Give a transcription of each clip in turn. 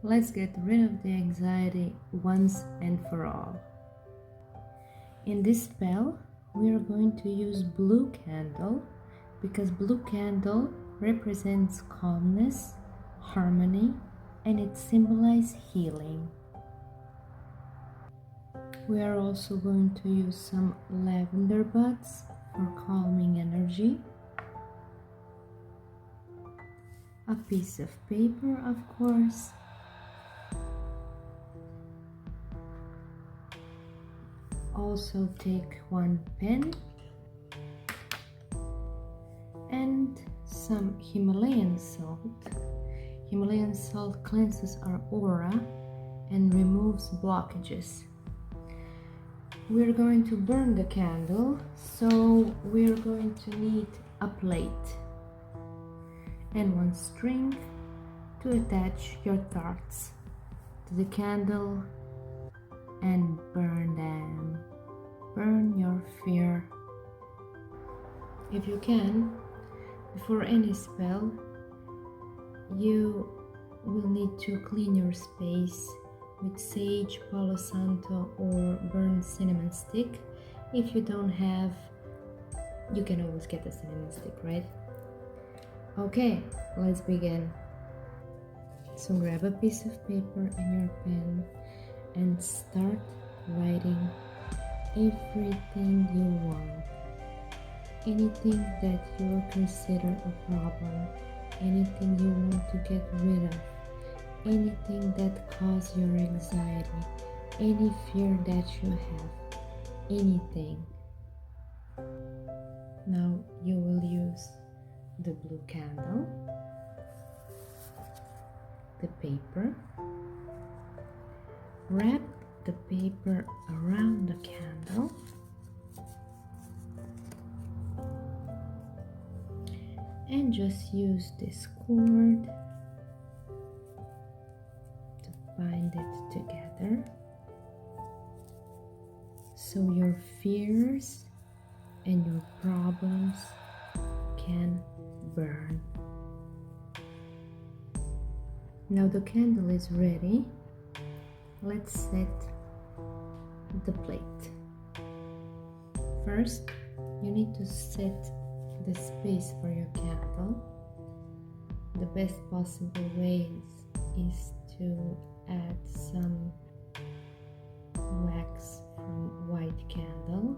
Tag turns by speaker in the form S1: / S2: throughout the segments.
S1: let's get rid of the anxiety once and for all. In this spell, we are going to use blue candle because blue candle represents calmness, harmony, and it symbolizes healing. We are also going to use some lavender buds for calming energy. A piece of paper, of course. Also take one pen and some Himalayan salt. Himalayan salt cleanses our aura and removes blockages. We're going to burn the candle, so we're going to need a plate and one string to attach your thoughts to the candle and burn them. Burn your fear. If you can, before any spell, you will need to clean your space with sage, palo santo, or burnt cinnamon stick. If you don't have, you can always get a cinnamon stick, right? Okay, let's begin. So grab a piece of paper and your pen and start writing everything you want. Anything that you consider a problem, anything you want to get rid of, anything that causes your anxiety, any fear that you have, anything. Now you will use the blue candle, the paper, wrap the paper around the candle, and just use this cord to bind it together so your fears and your problems can burn. Now the candle is ready. Let's set the plate. First, you need to set the space for your candle. The best possible way is to add some wax from white candle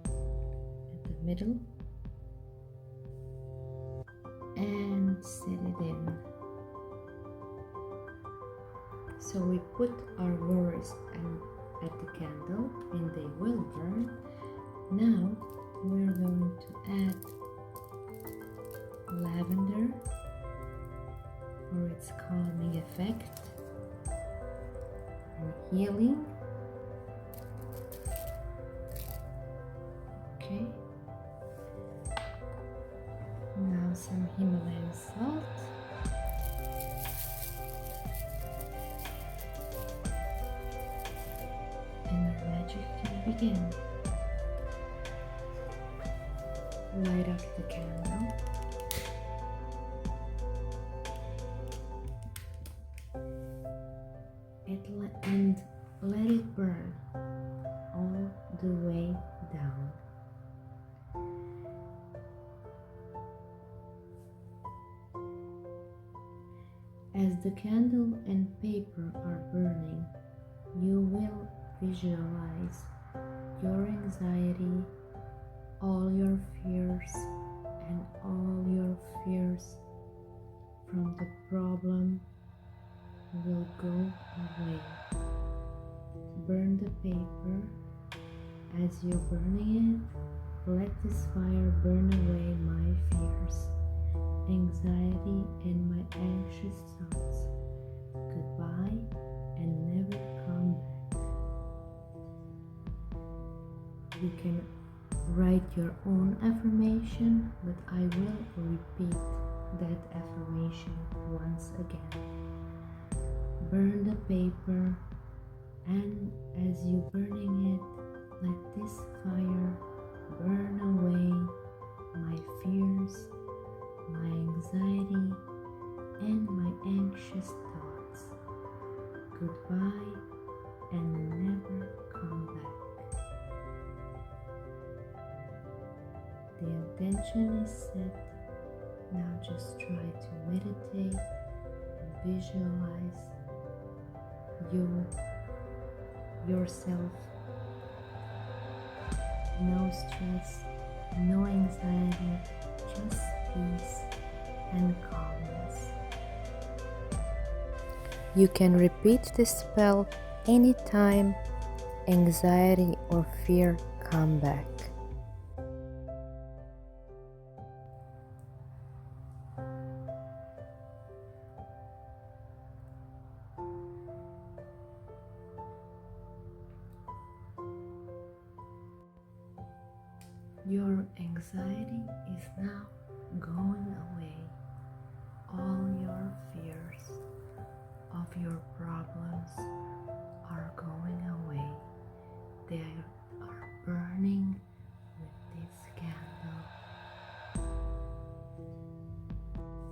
S1: at the middle and set it in. So we put our worries at the candle and they will burn. Now we're going to add lavender for its calming effect and healing. Okay. Now some Himalayan salt. And our magic can begin. Light up the candle. And let it burn all the way down. As the candle and paper are burning, you will visualize your anxiety, all your fears, and all your fears from the problem will go away. Burn the paper. As you're burning it, let this fire burn away my fears, anxiety, and my anxious thoughts. Goodbye and never come back. You can write your own affirmation, but I will repeat that affirmation once again. Burn the paper, and as you're burning it, let this fire burn away my fears, my anxiety, and my anxious thoughts. goodbye and never come back. The intention is set. Now just try to meditate and visualize yourself. No stress, no anxiety, just peace and calmness. You can repeat the spell anytime anxiety or fear come back. Your anxiety is now going away. All your fears of your problems are going away. They are burning with this candle.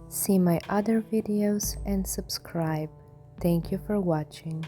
S1: See my other videos and subscribe. Thank you for watching.